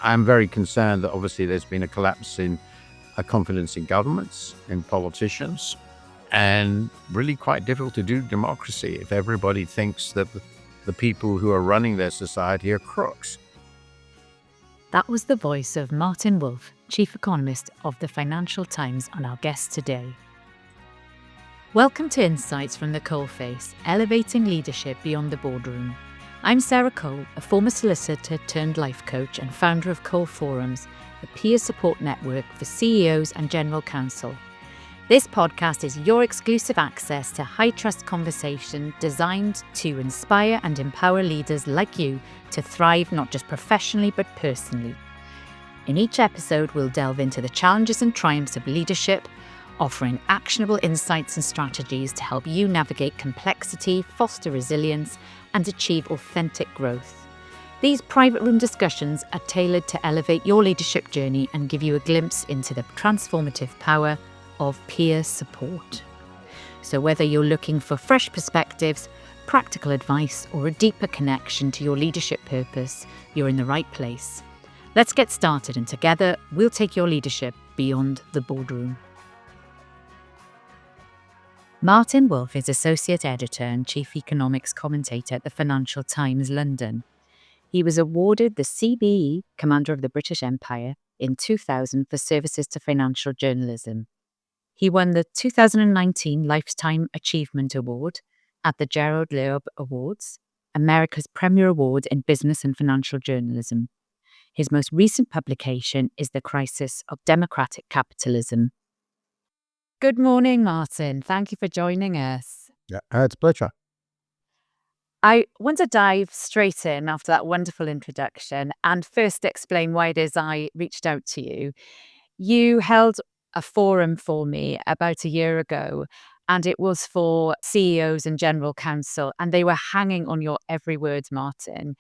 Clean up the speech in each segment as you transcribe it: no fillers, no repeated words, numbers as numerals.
I'm very concerned that obviously there's been a collapse in confidence in governments, in politicians, and really quite difficult to do democracy if everybody thinks that the people who are running their society are crooks. That was the voice of Martin Wolf, Chief Economist of the Financial Times, and our guest today. Welcome to Insights from the Coalface, elevating leadership beyond the boardroom. I'm Sarah Cole, a former solicitor turned life coach and founder of Cole Forums, a peer support network for CEOs and general counsel. This podcast is your exclusive access to high-trust conversation designed to inspire and empower leaders like you to thrive not just professionally but personally. In each episode, we'll delve into the challenges and triumphs of leadership, offering actionable insights and strategies to help you navigate complexity, foster resilience, and achieve authentic growth. These private room discussions are tailored to elevate your leadership journey and give you a glimpse into the transformative power of peer support. So whether you're looking for fresh perspectives, practical advice, or a deeper connection to your leadership purpose, you're in the right place. Let's get started, and together we'll take your leadership beyond the boardroom. Martin Wolf is Associate Editor and Chief Economics Commentator at the Financial Times, London. He was awarded the CBE, Commander of the British Empire, in 2000 for services to financial journalism. He won the 2019 Lifetime Achievement Award at the Gerald Loeb Awards, America's premier award in business and financial journalism. His most recent publication is The Crisis of Democratic Capitalism. Good morning, Martin. Thank you for joining us. Yeah, it's a pleasure. I want to dive straight in after that wonderful introduction and first explain why it is I reached out to you. You held a forum for me about a year ago, and it was for CEOs and general counsel, and they were hanging on your every word, Martin,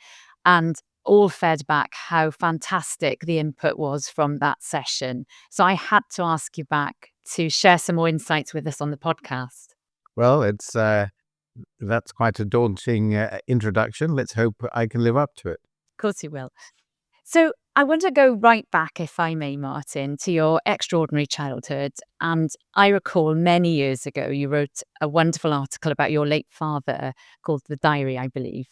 and all fed back how fantastic the input was from that session. So I had to ask you back to share some more insights with us on the podcast. Well, that's quite a daunting introduction. Let's hope I can live up to it. Of course you will. So I want to go right back, if I may, Martin, to your extraordinary childhood. And I recall many years ago, you wrote a wonderful article about your late father called The Diary, I believe.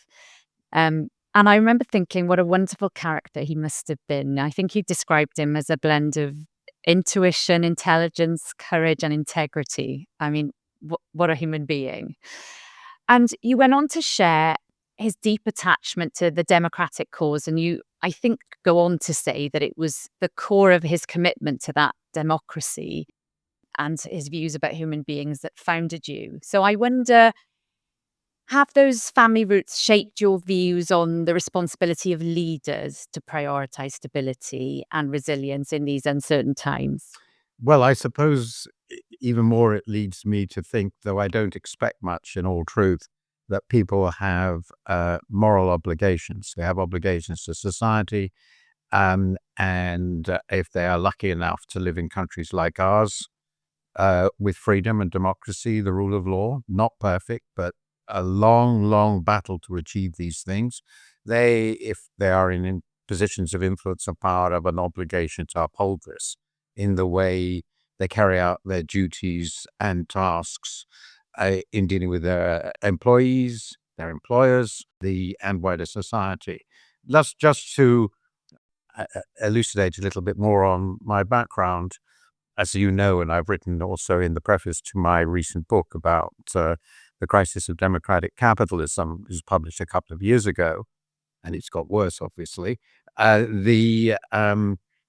And I remember thinking what a wonderful character he must have been. I think you described him as a blend of intuition, intelligence, courage, and integrity. I mean, what a human being. And you went on to share his deep attachment to the democratic cause. And you, I think, go on to say that it was the core of his commitment to that democracy and his views about human beings that founded you. So I wonder, have those family roots shaped your views on the responsibility of leaders to prioritize stability and resilience in these uncertain times? Well, I suppose even more it leads me to think, though I don't expect much in all truth, that people have moral obligations. They have obligations to society. And if they are lucky enough to live in countries like ours, with freedom and democracy, the rule of law, not perfect, but a long, long battle to achieve these things. If they are in positions of influence and power, have an obligation to uphold this in the way they carry out their duties and tasks in dealing with their employees, their employers, and wider society. That's just to elucidate a little bit more on my background. As you know, and I've written also in the preface to my recent book about The Crisis of Democratic Capitalism, which was published a couple of years ago, and it's got worse, obviously.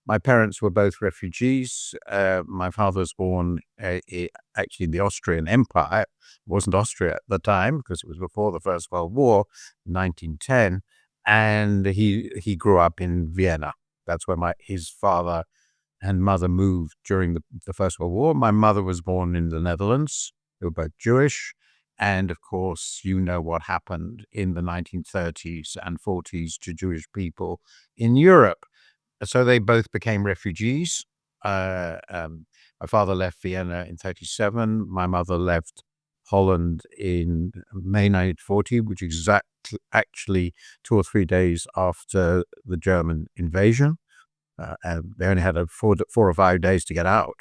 My parents were both refugees. My father was born actually in the Austrian Empire. It wasn't Austria at the time because it was before the First World War, 1910, and he grew up in Vienna. That's where his father and mother moved during the First World War. My mother was born in the Netherlands. They were both Jewish. And of course, you know what happened in the 1930s and 40s to Jewish people in Europe. So they both became refugees. My father left Vienna in 1937. My mother left Holland in May 1940, which is actually 2 or 3 days after the German invasion. And they only had 4 or 5 days to get out.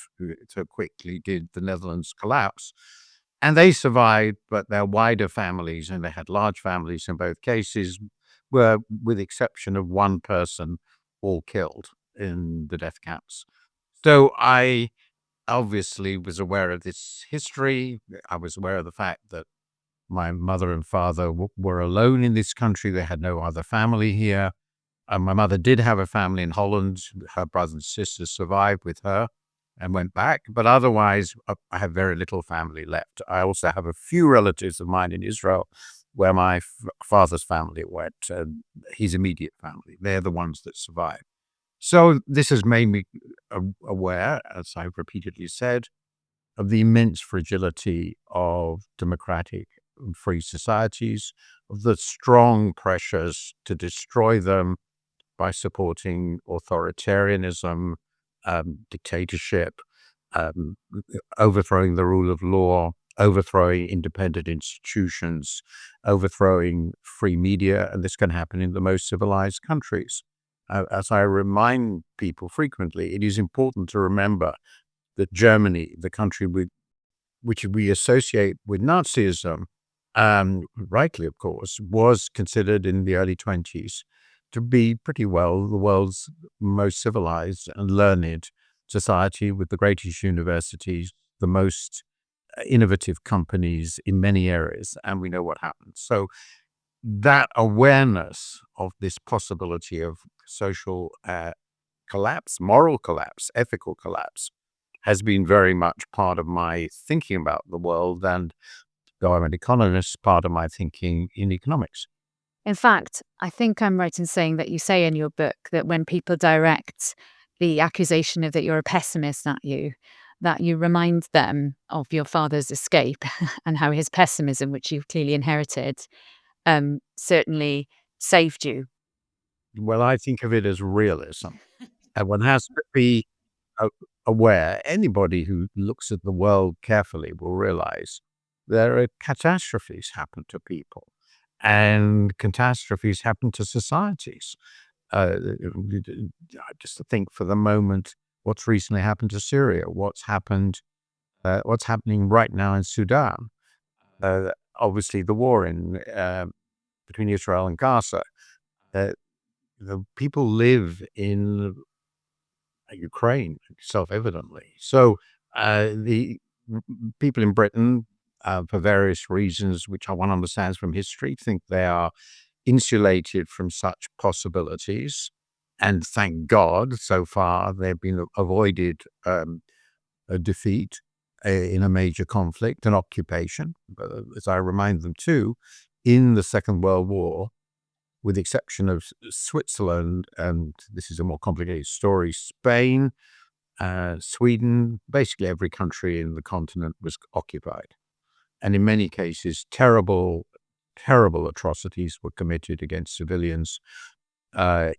So quickly did the Netherlands collapse. And they survived, but their wider families, and they had large families in both cases, were, with the exception of one person, all killed in the death camps. So I obviously was aware of this history. I was aware of the fact that my mother and father were alone in this country. They had no other family here. My mother did have a family in Holland. Her brothers and sisters survived with her and went back. But otherwise, I have very little family left. I also have a few relatives of mine in Israel where my father's family went, his immediate family. They're the ones that survived. So this has made me aware, as I've repeatedly said, of the immense fragility of democratic and free societies, of the strong pressures to destroy them by supporting authoritarianism, dictatorship, um, overthrowing the rule of law, overthrowing independent institutions, overthrowing free media, and this can happen in the most civilized countries. As I remind people frequently, it is important to remember that Germany, the country which we associate with Nazism, rightly, of course, was considered in the early 20s to be pretty well the world's most civilized and learned society, with the greatest universities, the most innovative companies in many areas, and we know what happened. So that awareness of this possibility of social collapse, moral collapse, ethical collapse, has been very much part of my thinking about the world, and though I'm an economist, part of my thinking in economics. In fact, I think I'm right in saying that you say in your book that when people direct the accusation of that you're a pessimist at you, that you remind them of your father's escape and how his pessimism, which you've clearly inherited, certainly saved you. Well, I think of it as realism, and one has to be a- aware. Anybody who looks at the world carefully will realize there are catastrophes happen to people, and catastrophes happen to societies. Uh, just to think for the moment, what's recently happened to Syria, what's happening right now in Sudan. Obviously, the war in between Israel and Gaza. Uh, the people live in Ukraine, self-evidently. So the people in Britain, for various reasons, which one understands from history, think they are insulated from such possibilities. And thank God, so far, they've been avoided a defeat in a major conflict, an occupation. But as I remind them too, in the Second World War, with the exception of Switzerland, and this is a more complicated story, Spain, Sweden, basically every country in the continent was occupied. And in many cases, terrible, terrible atrocities were committed against civilians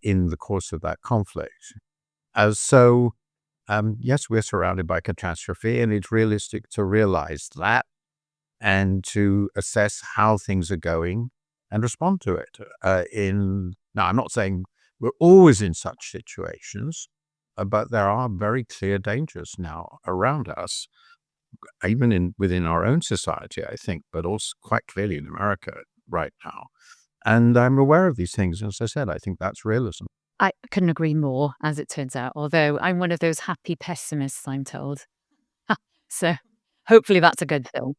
in the course of that conflict. So, yes, we're surrounded by catastrophe, and it's realistic to realize that and to assess how things are going and respond to it. Now, I'm not saying we're always in such situations, but there are very clear dangers now around us, even within our own society, I think, but also quite clearly in America right now. And I'm aware of these things. As I said, I think that's realism. I couldn't agree more, as it turns out, although I'm one of those happy pessimists, I'm told. So hopefully that's a good thing.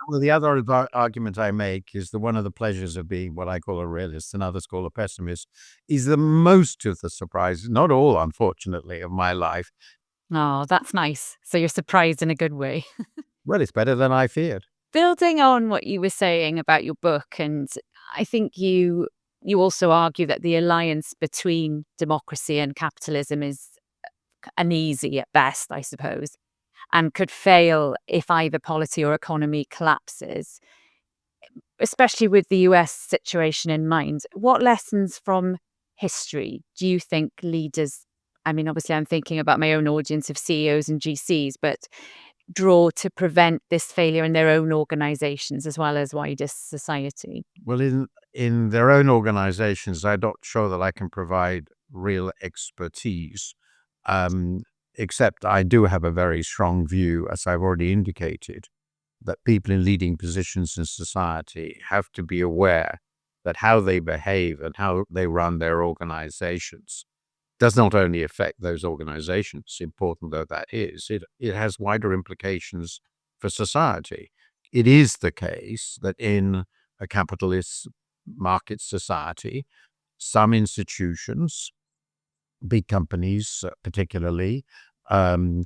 Well, the other argument I make is that one of the pleasures of being what I call a realist and others call a pessimist is that most of the surprises, not all, unfortunately, of my life, Oh, that's nice. So you're surprised in a good way. well, it's better than I feared. Building on what you were saying about your book, and I think you also argue that the alliance between democracy and capitalism is uneasy at best, I suppose, and could fail if either policy or economy collapses. Especially with the US situation in mind, what lessons from history do you think leaders, I mean, obviously, I'm thinking about my own audience of CEOs and GCs, but draw to prevent this failure in their own organizations as well as wider society? Well, in their own organizations, I'm not sure that I can provide real expertise. Um, Except I do have a very strong view, as I've already indicated, that people in leading positions in society have to be aware that how they behave and how they run their organizations does not only affect those organizations, important though that is, it has wider implications for society. It is the case that in a capitalist market society, some institutions, big companies particularly, um,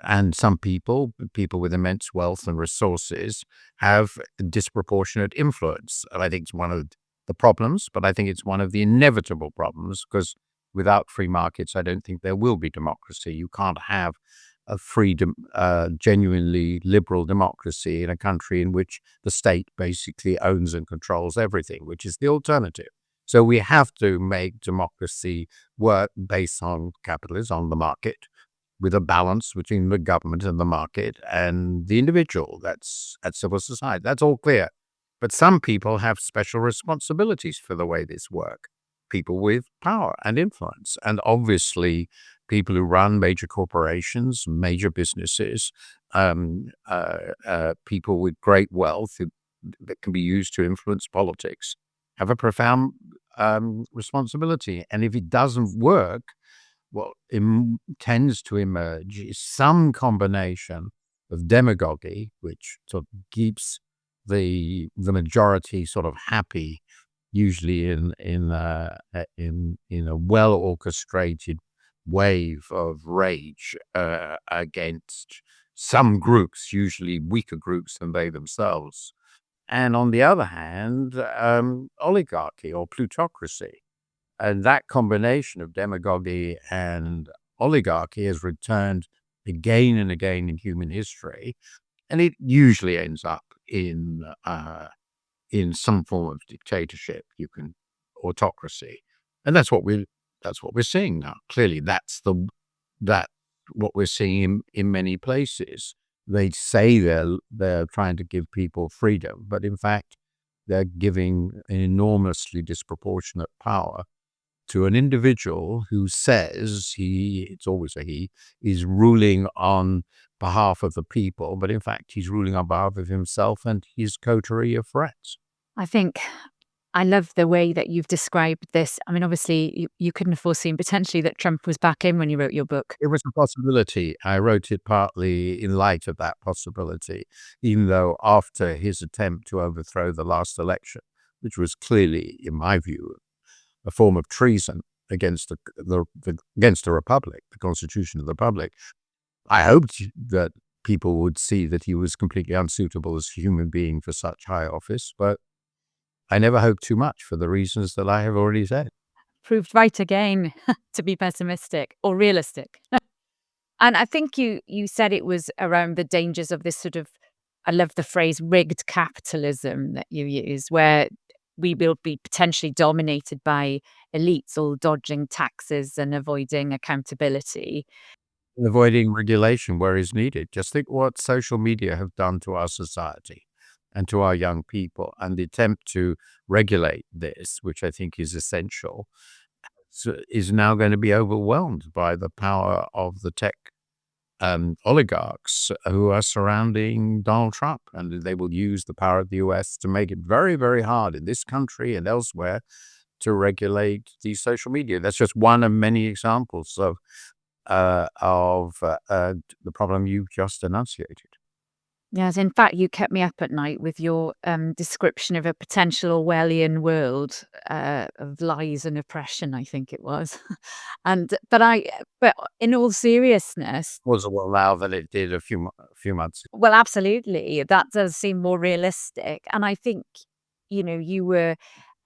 and some people with immense wealth and resources, have disproportionate influence. And I think it's one of the problems, but I think it's one of the inevitable problems, because without free markets, I don't think there will be democracy. You can't have a free, genuinely liberal democracy in a country in which the state basically owns and controls everything, which is the alternative. So we have to make democracy work based on capitalism, on the market, with a balance between the government and the market and the individual. That's civil society. That's all clear. But some people have special responsibilities for the way this works. People with power and influence. And obviously, people who run major corporations, major businesses, people with great wealth that can be used to influence politics, have a profound responsibility. And if it doesn't work, what tends to emerge is some combination of demagogy, which sort of keeps the majority sort of happy, usually in a well orchestrated wave of rage against some groups, usually weaker groups than they themselves. And on the other hand, oligarchy or plutocracy. And that combination of demagogy and oligarchy has returned again and again in human history, and it usually ends up in some form of dictatorship, autocracy, and that's what we're seeing now. Clearly, that what we're seeing in many places. They say they're trying to give people freedom, but in fact, they're giving an enormously disproportionate power to an individual who says it's always a he, is ruling on behalf of the people, but in fact he's ruling on behalf of himself and his coterie of friends. I think I love the way that you've described this. I mean, obviously, you couldn't have foreseen potentially that Trump was back in when you wrote your book. It was a possibility. I wrote it partly in light of that possibility, even though after his attempt to overthrow the last election, which was clearly, in my view, a form of treason against against the republic, the constitution of the republic. I hoped that people would see that he was completely unsuitable as a human being for such high office, but I never hoped too much for the reasons that I have already said. Proved right again to be pessimistic or realistic. And I think you said it was around the dangers of this sort of, I love the phrase rigged capitalism that you use, where we will be potentially dominated by elites all dodging taxes and avoiding accountability. And avoiding regulation where is needed. Just think what social media have done to our society and to our young people, and the attempt to regulate this, which I think is essential, is now going to be overwhelmed by the power of the tech oligarchs who are surrounding Donald Trump. And they will use the power of the US to make it very, very hard in this country and elsewhere to regulate the social media. That's just one of many examples of the problem you've just enunciated. Yes, in fact, you kept me up at night with your description of a potential Orwellian world of lies and oppression, I think it was. And but in all seriousness, Was a well now than it did a few months ago. well, absolutely, that does seem more realistic. And I think, you were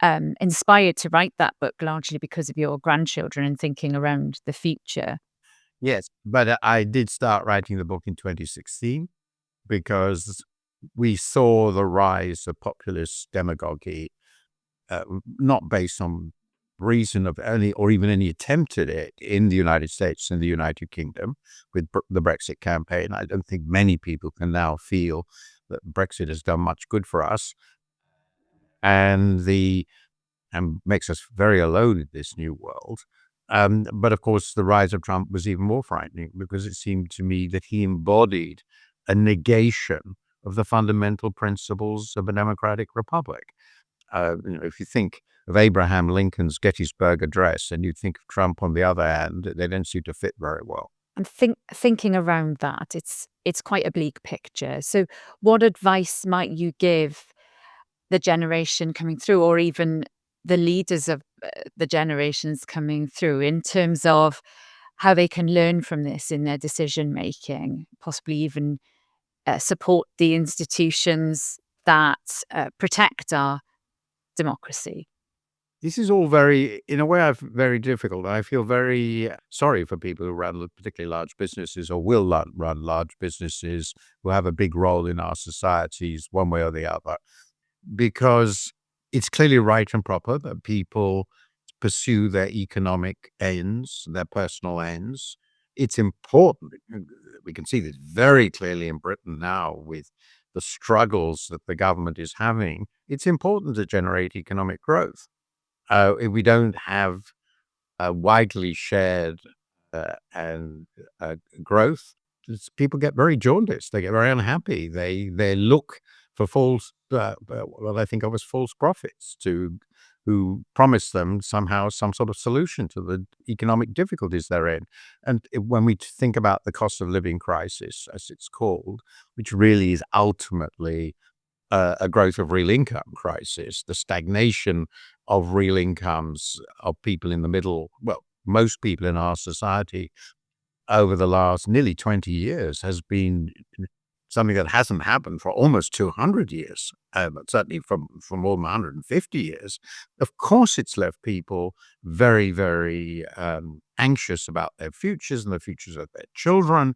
inspired to write that book largely because of your grandchildren and thinking around the future. Yes, but I did start writing the book in 2016 because we saw the rise of populist demagogy, not based on reason of any or even any attempt at it in the United States and the United Kingdom with the Brexit campaign. I don't think many people can now feel that Brexit has done much good for us, and makes us very alone in this new world. But of course, the rise of Trump was even more frightening because it seemed to me that he embodied a negation of the fundamental principles of a democratic republic. If you think of Abraham Lincoln's Gettysburg Address and you think of Trump on the other hand, they don't seem to fit very well. And thinking around that, it's quite a bleak picture. So, what advice might you give the generation coming through, or even the leaders of the generations coming through, in terms of how they can learn from this in their decision making, possibly even support the institutions that protect our democracy? This is all very, in a way, very difficult. I feel very sorry for people who run particularly large businesses or will run large businesses who have a big role in our societies, one way or the other, because it's clearly right and proper that people pursue their economic ends, their personal ends. It's important. We can see this very clearly in Britain now with the struggles that the government is having. It's important to generate economic growth. If we don't have widely shared and growth, people get very jaundiced. They get very unhappy. They look for false, what I think of as false prophets, who promise them somehow some sort of solution to the economic difficulties they're in. And when we think about the cost of living crisis, as it's called, which really is ultimately a growth of real income crisis, the stagnation of real incomes of people in the middle, well, most people in our society over the last nearly 20 years has been something that hasn't happened for almost 200 years, but certainly for more than 150 years. Of course, it's left people very, very anxious about their futures and the futures of their children.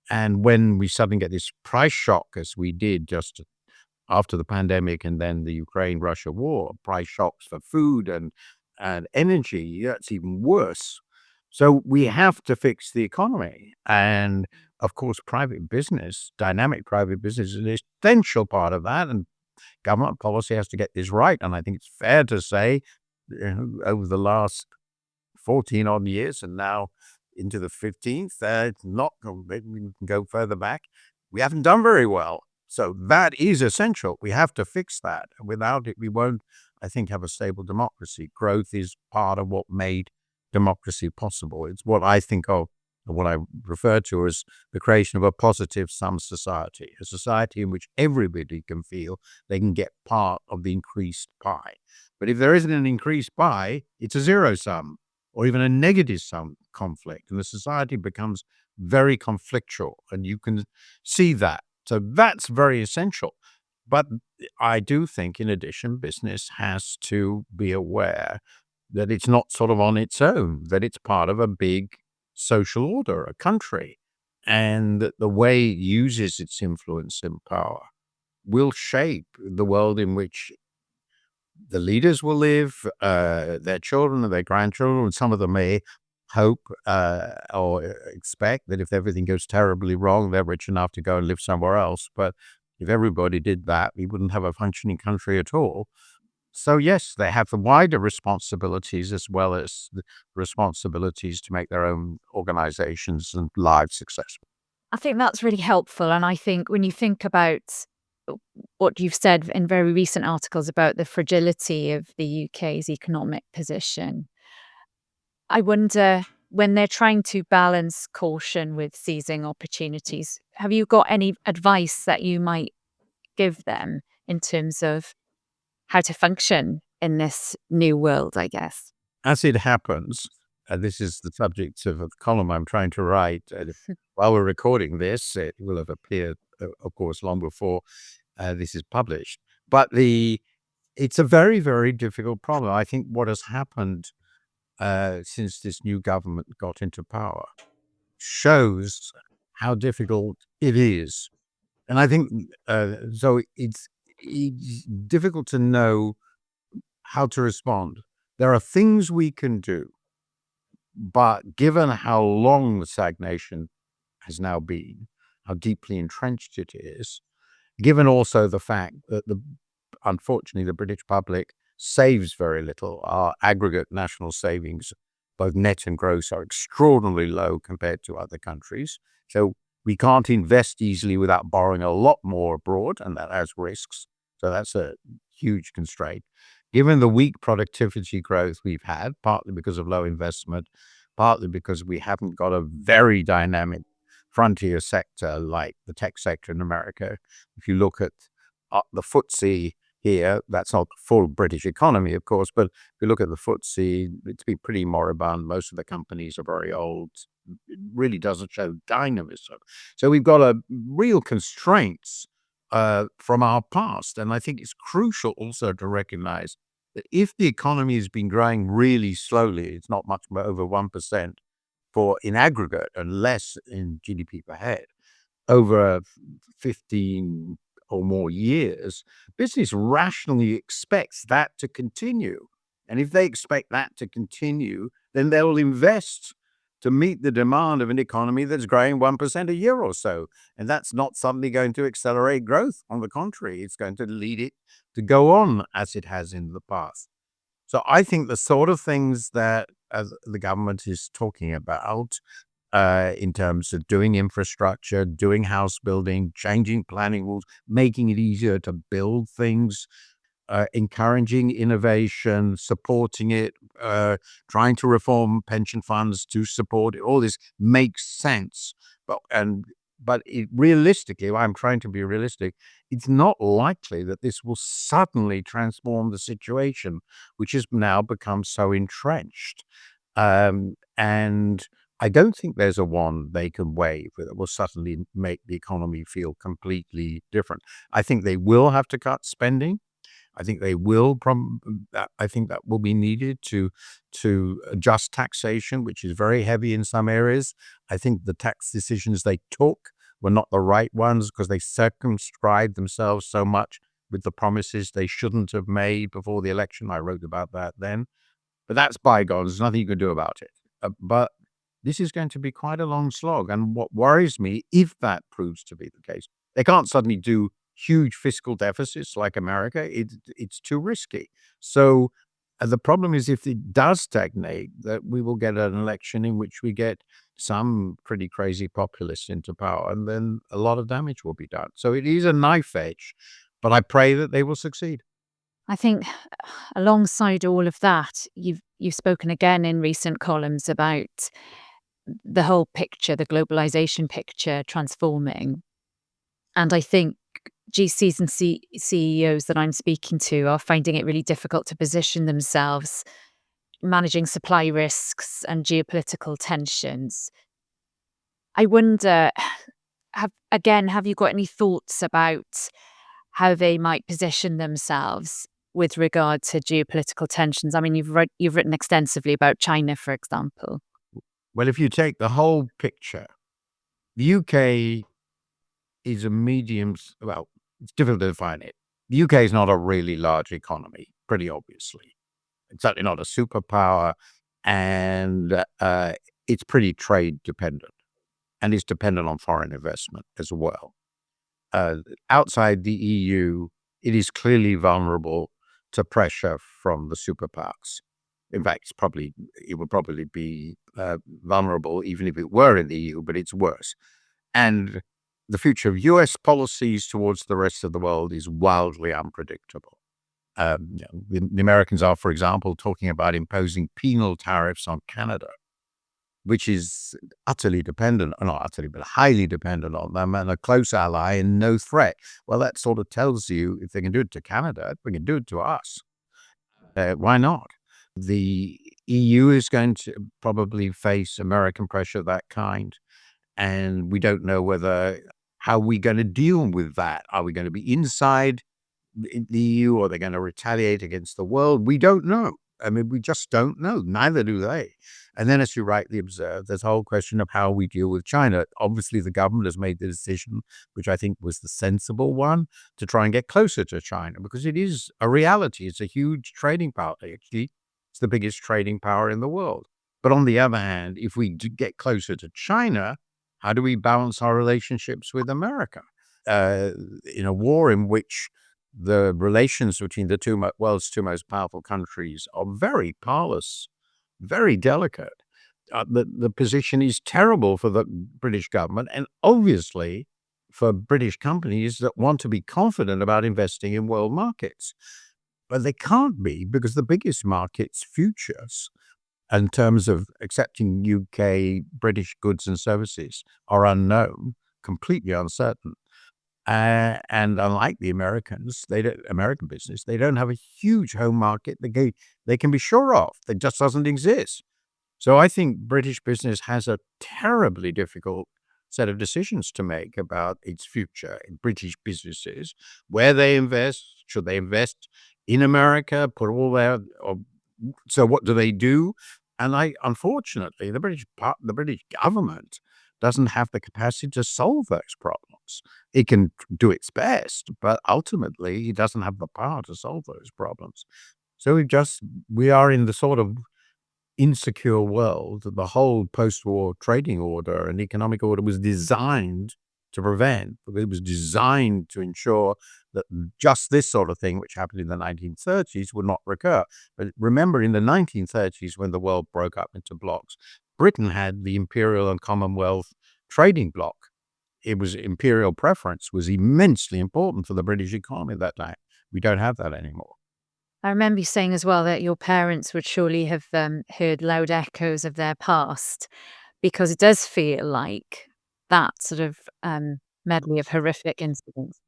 And when we suddenly get this price shock, as we did just after the pandemic and then the Ukraine-Russia war, price shocks for food and energy, that's even worse. So we have to fix the economy. And of course, private business, dynamic private business is an essential part of that. And government policy has to get this right. And I think it's fair to say, over the last 14 odd years and now into the 15th, it's not, maybe we can go further back. We haven't done very well. So that is essential. We have to fix that. Without it, we won't, I think, have a stable democracy. Growth is part of what made democracy possible. It's what I think of, or what I refer to as the creation of a positive sum society, a society in which everybody can feel they can get part of the increased pie. But if there isn't an increased pie, it's a zero sum or even a negative sum conflict, and the society becomes very conflictual, and you can see that. So that's very essential. But I do think, in addition, business has to be aware that it's not sort of on its own, that it's part of a big social order, a country, and that the way it uses its influence and power will shape the world in which the leaders will live, their children and their grandchildren, and some of them may hope or expect that if everything goes terribly wrong, they're rich enough to go and live somewhere else. But if everybody did that, we wouldn't have a functioning country at all. So yes, they have the wider responsibilities as well as the responsibilities to make their own organizations and lives successful. I think that's really helpful. And I think when you think about what you've said in very recent articles about the fragility of the UK's economic position, I wonder, when they're trying to balance caution with seizing opportunities, have you got any advice that you might give them in terms of how to function in this new world, I guess? As it happens, this is the subject of a column I'm trying to write. While we're recording this, it will have appeared, of course, long before this is published. But it's a very, very difficult problem. I think what has happened since this new government got into power shows how difficult it is. And I think so it's difficult to know how to respond. There are things we can do, but given how long the stagnation has now been, how deeply entrenched it is, given also the fact that unfortunately, the British public saves very little, our aggregate national savings both net and gross, are extraordinarily low compared to other countries. So we can't invest easily without borrowing a lot more abroad, and that has risks. So that's a huge constraint. Given the weak productivity growth we've had, partly because of low investment, partly because we haven't got a very dynamic frontier sector like the tech sector in America. If you look at the FTSE here, that's not the full British economy, of course, but if you look at the FTSE, it's been pretty moribund. Most of the companies are very old. It really doesn't show dynamism. So we've got a real constraints from our past. And I think it's crucial also to recognize that if the economy has been growing really slowly, it's not much over 1% for in aggregate and less in GDP per head over 15 or more years, business rationally expects that to continue. And if they expect that to continue, then they'll invest to meet the demand of an economy that's growing 1% a year or so. And that's not suddenly going to accelerate growth. On the contrary, it's going to lead it to go on as it has in the past. So I think the sort of things that the government is talking about in terms of doing infrastructure, doing house building, changing planning rules, making it easier to build things, encouraging innovation, supporting it, trying to reform pension funds to support it. All this makes sense. But realistically, I'm trying to be realistic, it's not likely that this will suddenly transform the situation, which has now become so entrenched. And I don't think there's a wand they can wave that will suddenly make the economy feel completely different. I think they will have to cut spending. I think they will. I think that will be needed to adjust taxation, which is very heavy in some areas. I think the tax decisions they took were not the right ones because they circumscribed themselves so much with the promises they shouldn't have made before the election. I wrote about that then. But that's bygones. There's nothing you can do about it. But this is going to be quite a long slog. And what worries me, if that proves to be the case, they can't suddenly do huge fiscal deficits like America. It's too risky. So the problem is if it does stagnate, that we will get an election in which we get some pretty crazy populists into power, and then a lot of damage will be done. So it is a knife edge, but I pray that they will succeed. I think alongside all of that, you've spoken again in recent columns about the whole picture, the globalization picture transforming. And I think GCs and CEOs that I'm speaking to are finding it really difficult to position themselves, managing supply risks and geopolitical tensions. I wonder, have you got any thoughts about how they might position themselves with regard to geopolitical tensions? I mean, you've written extensively about China, for example. Well, if you take the whole picture, the UK is a well, it's difficult to define it. The UK is not a really large economy, pretty obviously. It's certainly not a superpower, and it's pretty trade dependent, and it's dependent on foreign investment as well. Outside the EU, it is clearly vulnerable to pressure from the superpowers. In fact, it would probably be vulnerable even if it were in the EU, but it's worse. And the future of US policies towards the rest of the world is wildly unpredictable. The Americans are, for example, talking about imposing penal tariffs on Canada, which is utterly dependent, not utterly, but highly dependent on them and a close ally and no threat. Well, that sort of tells you if they can do it to Canada, we can do it to us. Why not? The EU is going to probably face American pressure of that kind. And we don't know how we're going to deal with that. Are we going to be inside the EU or are they going to retaliate against the world? We don't know. I mean, we just don't know. Neither do they. And then, as you rightly observe, there's a whole question of how we deal with China. Obviously, the government has made the decision, which I think was the sensible one, to try and get closer to China because it is a reality. It's a huge trading power. Actually, it's the biggest trading power in the world. But on the other hand, if we do get closer to China, how do we balance our relationships with America? In a war in which the relations between the world's two most powerful countries are very parlous, very delicate. The position is terrible for the British government and obviously for British companies that want to be confident about investing in world markets. But they can't be because the biggest market's futures in terms of accepting UK, British goods and services are unknown, completely uncertain. And unlike the Americans, American business, they don't have a huge home market they can be sure of. It just doesn't exist. So I think British business has a terribly difficult set of decisions to make about its future in British businesses, where they invest, should they invest in America, put all their, or, so what do they do? And unfortunately, the British government doesn't have the capacity to solve those problems. It can do its best, but ultimately it doesn't have the power to solve those problems. So we are in the sort of insecure world that the whole post-war trading order and economic order was designed to prevent. It was designed to ensure that just this sort of thing, which happened in the 1930s, would not recur. But remember, in the 1930s, when the world broke up into blocks, Britain had the imperial and Commonwealth trading bloc. It was imperial preference was immensely important for the British economy at that time. We don't have that anymore. I remember you saying as well that your parents would surely have heard loud echoes of their past, because it does feel like that sort of medley of horrific incidents.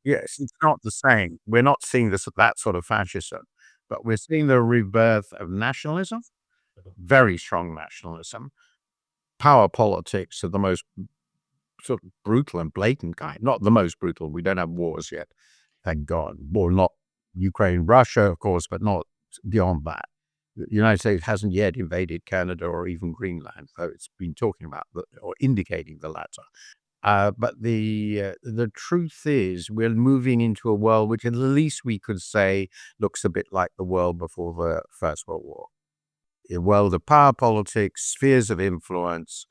Yes, it's not the same. We're not seeing that sort of fascism, but we're seeing the rebirth of nationalism, very strong nationalism, power politics of the most sort of brutal and blatant kind. Not the most brutal. We don't have wars yet, thank God. Well, not Ukraine, Russia, of course, but not beyond that. The United States hasn't yet invaded Canada or even Greenland, though it's been talking about or indicating the latter. But the truth is, we're moving into a world which, at least we could say, looks a bit like the world before the First World War. A world of power politics, spheres of influence,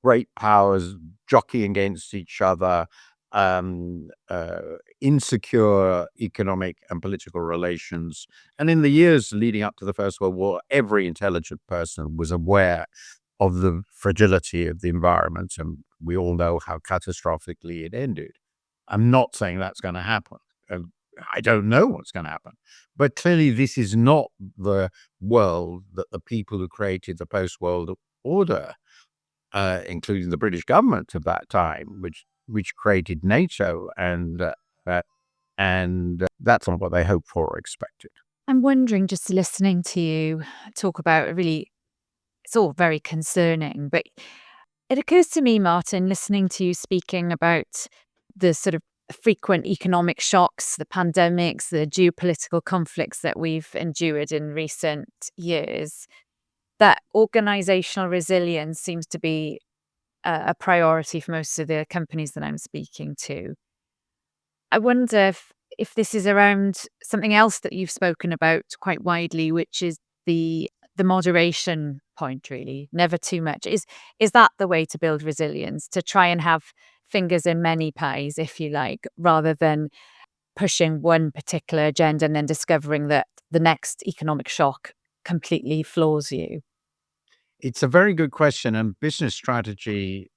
great powers jockeying against each other, um, uh, insecure economic and political relations. And in the years leading up to the First World War, every intelligent person was aware of the fragility of the environment, and we all know how catastrophically it ended. I'm not saying that's going to happen. I don't know what's going to happen. But clearly, this is not the world that the people who created the post-world order, including the British government of that time, which created NATO, and that's not what they hoped for or expected. I'm wondering, just listening to you talk about it's all very concerning, but it occurs to me, Martin, listening to you speaking about the sort of frequent economic shocks, the pandemics, the geopolitical conflicts that we've endured in recent years, that organizational resilience seems to be a priority for most of the companies that I'm speaking to. I wonder if this is around something else that you've spoken about quite widely, which is the moderation point, really. Never too much. Is that the way to build resilience? To try and have fingers in many pies, if you like, rather than pushing one particular agenda and then discovering that the next economic shock completely floors you? It's a very good question, and business strategy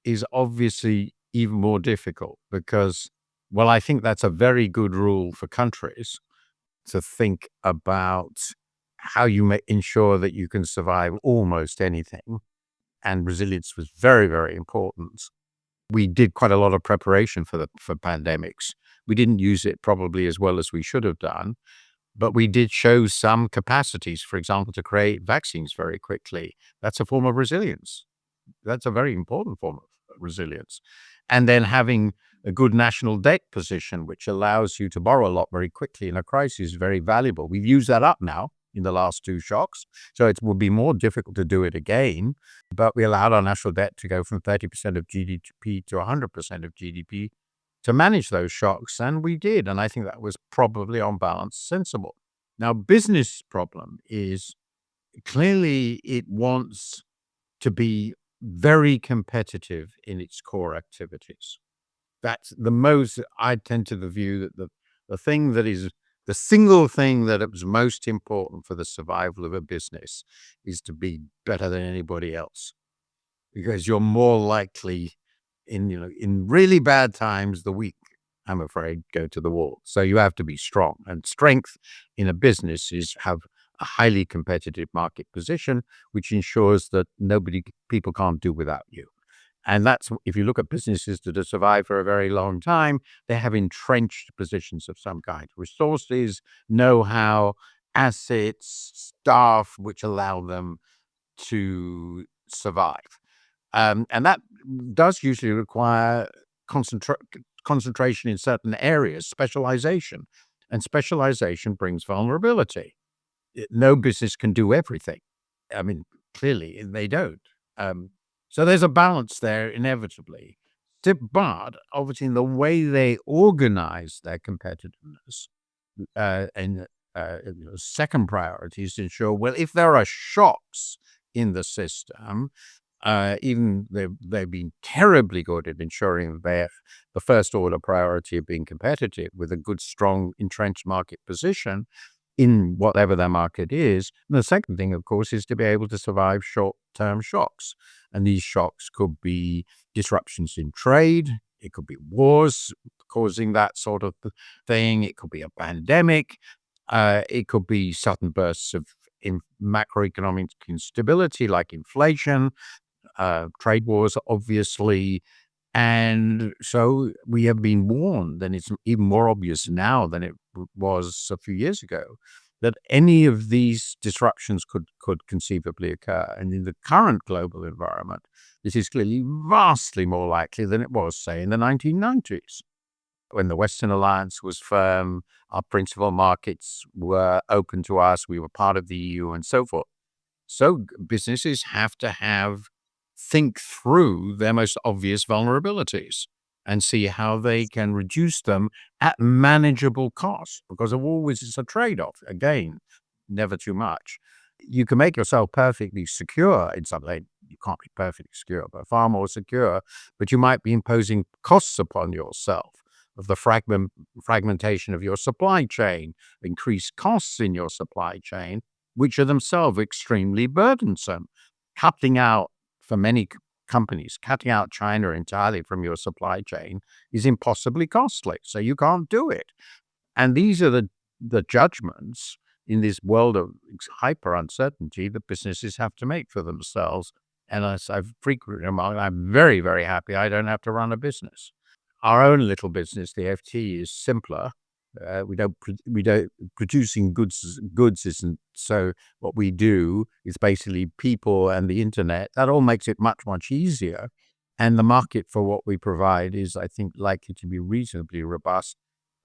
is obviously even more difficult because, well, I think that's a very good rule for countries to think about how you ensure that you can survive almost anything. And resilience was very, very important. We did quite a lot of preparation for pandemics. We didn't use it probably as well as we should have done, but we did show some capacities, for example, to create vaccines very quickly. That's a form of resilience. That's a very important form of resilience. And then having a good national debt position, which allows you to borrow a lot very quickly in a crisis, is very valuable. We've used that up now in the last two shocks, so it will be more difficult to do it again. But we allowed our national debt to go from 30% of GDP to 100% of GDP to manage those shocks, and we did. And I think that was probably, on balance, sensible. Now, business problem is clearly it wants to be very competitive in its core activities. That's the most, I tend to the view that the thing that is The single thing that it was most important for the survival of a business is to be better than anybody else, because you're more likely in really bad times, the weak, I'm afraid, go to the wall. So you have to be strong, and strength in a business is have a highly competitive market position, which ensures that people can't do without you. And that's, if you look at businesses that have survived for a very long time, they have entrenched positions of some kind, resources, know-how, assets, staff, which allow them to survive. And that does usually require concentra- concentration in certain areas, specialization. And specialization brings vulnerability. No business can do everything. I mean, clearly they don't. Um, so there's a balance there, inevitably. But obviously, in the way they organize their competitiveness, and second priority is to ensure, well, if there are shocks in the system, even they've been terribly good at ensuring their the first order priority of being competitive with a good, strong, entrenched market position in whatever their market is. And the second thing, of course, is to be able to survive short-term shocks. And these shocks could be disruptions in trade. It could be wars causing that sort of thing. It could be a pandemic. It could be sudden bursts of macroeconomic instability like inflation, trade wars, obviously. And so we have been warned, and it's even more obvious now than it was a few years ago, that any of these disruptions could conceivably occur. And in the current global environment, this is clearly vastly more likely than it was, say, in the 1990s, when the Western Alliance was firm, our principal markets were open to us, we were part of the EU, and so forth. So businesses have to think through their most obvious vulnerabilities and see how they can reduce them at manageable cost, because always it's a trade-off. Again, never too much. You can make yourself perfectly secure in something. You can't be perfectly secure, but far more secure. But you might be imposing costs upon yourself of the fragmentation of your supply chain, increased costs in your supply chain, which are themselves extremely burdensome. Cutting out, for many companies, cutting out China entirely from your supply chain is impossibly costly. So you can't do it. And these are the judgments in this world of hyper uncertainty that businesses have to make for themselves. And as I've frequently remarked, I'm very, very happy I don't have to run a business. Our own little business, the FT, is simpler. We don't producing goods isn't. So what we do is basically people and the internet. That all makes it much, much easier. And the market for what we provide is, I think, likely to be reasonably robust,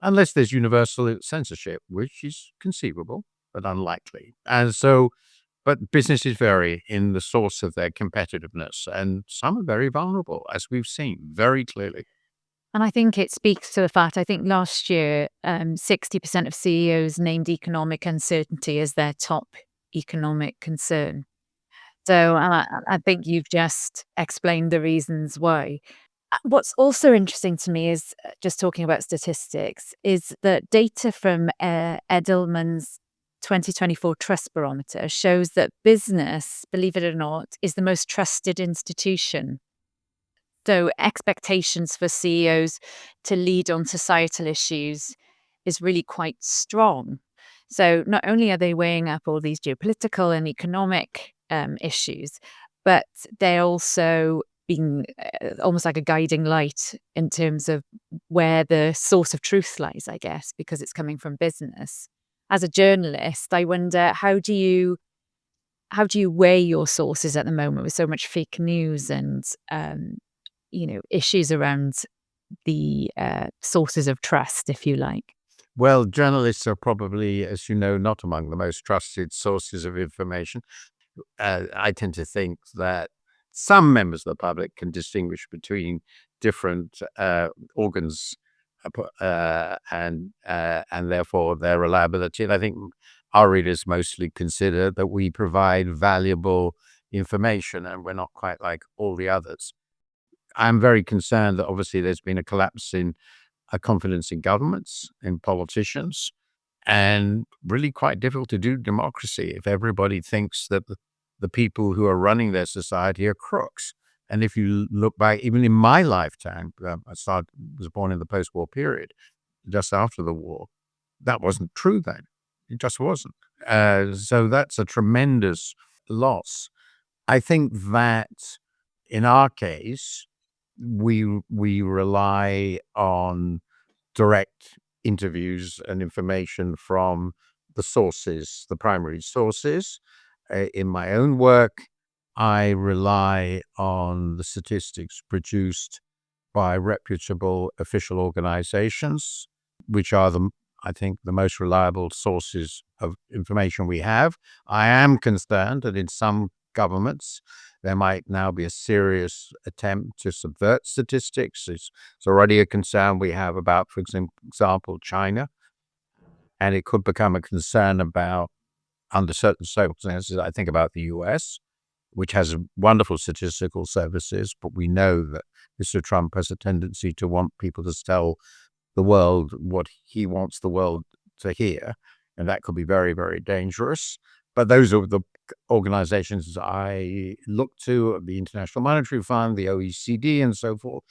unless there's universal censorship, which is conceivable, but unlikely. And so, but businesses vary in the source of their competitiveness, and some are very vulnerable, as we've seen very clearly. And I think it speaks to the fact, I think last year, 60% of CEOs named economic uncertainty as their top economic concern. So I think you've just explained the reasons why. What's also interesting to me is, just talking about statistics, is that data from Edelman's 2024 Trust Barometer shows that business, believe it or not, is the most trusted institution. So expectations for CEOs to lead on societal issues is really quite strong. So not only are they weighing up all these geopolitical and economic issues, but they're also being almost like a guiding light in terms of where the source of truth lies, I guess, because it's coming from business. As a journalist, I wonder, how do you weigh your sources at the moment with so much fake news and issues around the sources of trust, if you like? Well, journalists are probably, as you know, not among the most trusted sources of information. I tend to think that some members of the public can distinguish between different organs, and therefore their reliability. And I think our readers mostly consider that we provide valuable information, and we're not quite like all the others. I'm very concerned that obviously there's been a collapse in confidence in governments, in politicians. and really quite difficult to do democracy if everybody thinks that the people who are running their society are crooks. And if you look back, even in my lifetime, was born in the post-war period, just after the war. That wasn't true then. It just wasn't. So that's a tremendous loss. I think that in our case, we rely on direct interviews and information from the sources, the primary sources. In my own work, I rely on the statistics produced by reputable official organizations, which are I think, the most reliable sources of information we have. I am concerned that in some governments, there might now be a serious attempt to subvert statistics. It's already a concern we have about, for example, China, and it could become a concern about, under certain circumstances, I think about the US, which has wonderful statistical services, but we know that Mr. Trump has a tendency to want people to tell the world what he wants the world to hear, and that could be very, very dangerous. But those are the organizations I look to, the International Monetary Fund, the OECD, and so forth.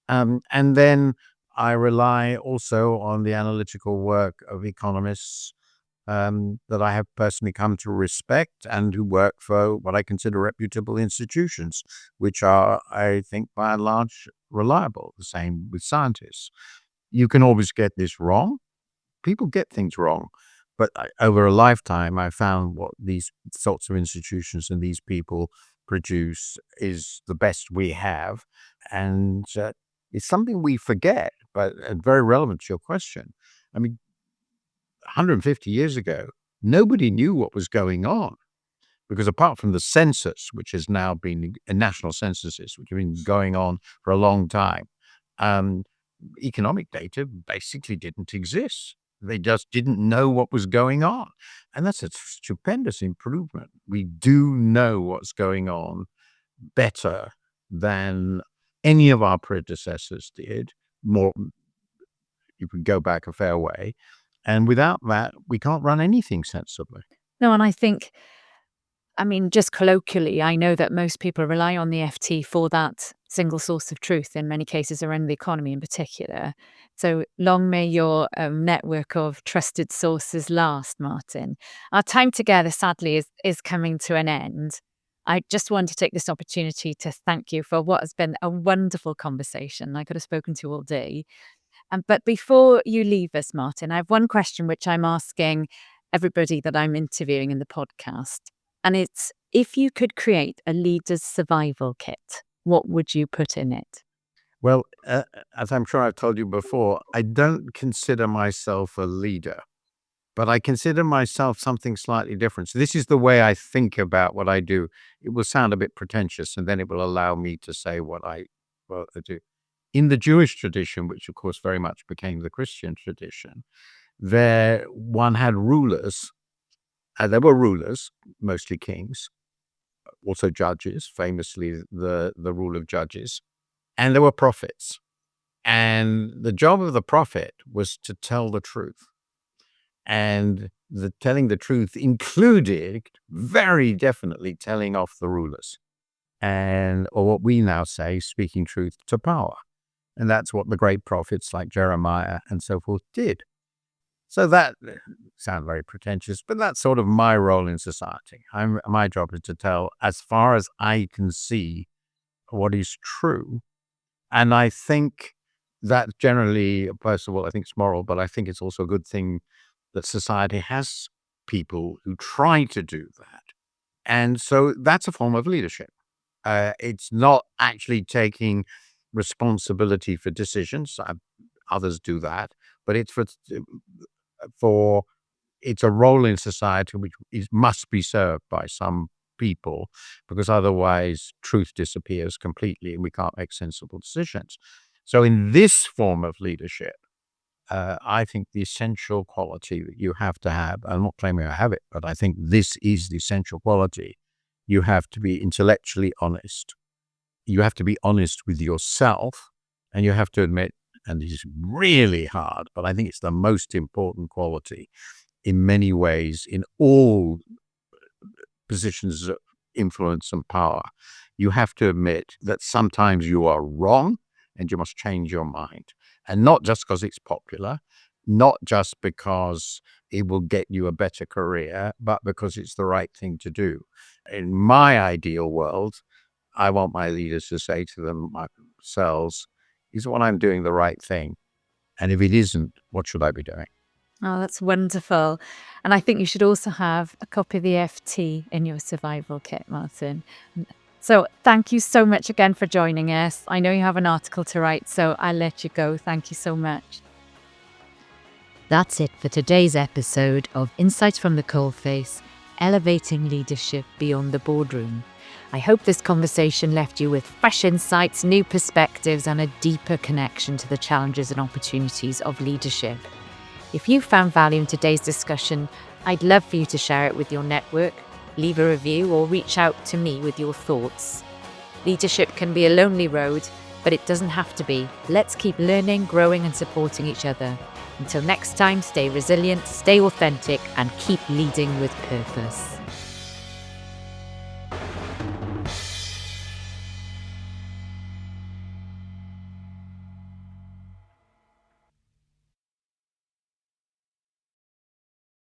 And then I rely also on the analytical work of economists that I have personally come to respect and who work for what I consider reputable institutions, which are, I think, by and large, reliable. The same with scientists. You can always get this wrong. People get things wrong. But over a lifetime, I found what these sorts of institutions and these people produce is the best we have. And it's something we forget, but very relevant to your question. I mean, 150 years ago, nobody knew what was going on because apart from the census, which has now been national censuses, which have been going on for a long time, um, economic data basically didn't exist. They just didn't know what was going on. And that's a stupendous improvement. We do know what's going on better than any of our predecessors did. More, you could go back a fair way. And without that, we can't run anything sensibly. No, and I think, I mean, just colloquially, I know that most people rely on the FT for that single source of truth in many cases around the economy in particular. So long may your network of trusted sources last, Martin. Our time together, sadly, is coming to an end. I just want to take this opportunity to thank you for what has been a wonderful conversation. I could have spoken to you all day. But before you leave us, Martin, I have one question which I'm asking everybody that I'm interviewing in the podcast. And it's, if you could create a leader's survival kit, what would you put in it? Well, as I'm sure I've told you before, I don't consider myself a leader, but I consider myself something slightly different. So this is the way I think about what I do. It will sound a bit pretentious, and then it will allow me to say what I do. In the Jewish tradition, which of course very much became the Christian tradition, one had rulers. There were rulers, mostly kings, also judges, famously the rule of judges, and there were prophets. And the job of the prophet was to tell the truth. And the telling the truth included very definitely telling off the rulers, or what we now say, speaking truth to power. And that's what the great prophets like Jeremiah and so forth did. So that sounds very pretentious, but that's sort of my role in society. My job is to tell, as far as I can see, what is true. And I think that generally, first of all, I think it's moral, but I think it's also a good thing that society has people who try to do that. And so that's a form of leadership. It's not actually taking responsibility for decisions. Others do that, but it's for it's a role in society which must be served by some people, because otherwise truth disappears completely and we can't make sensible decisions. So in this form of leadership, I think the essential quality that you have to have, I'm not claiming I have it, but I think this is the essential quality. You have to be intellectually honest. You have to be honest with yourself, and you have to admit, and this is really hard, but I think it's the most important quality. in many ways in all positions of influence and power. You have to admit that sometimes you are wrong and you must change your mind. And not just because it's popular, not just because it will get you a better career, but because it's the right thing to do. In my ideal world, I want my leaders to say to themselves, is what I'm doing the right thing? And if it isn't, what should I be doing? Oh, that's wonderful. And I think you should also have a copy of the FT in your survival kit, Martin. So thank you so much again for joining us. I know you have an article to write, so I'll let you go. Thank you so much. That's it for today's episode of Insights from the Coalface, Elevating Leadership Beyond the Boardroom. I hope this conversation left you with fresh insights, new perspectives, and a deeper connection to the challenges and opportunities of leadership. If you found value in today's discussion, I'd love for you to share it with your network, leave a review, or reach out to me with your thoughts. Leadership can be a lonely road, but it doesn't have to be. Let's keep learning, growing, and supporting each other. Until next time, stay resilient, stay authentic, and keep leading with purpose.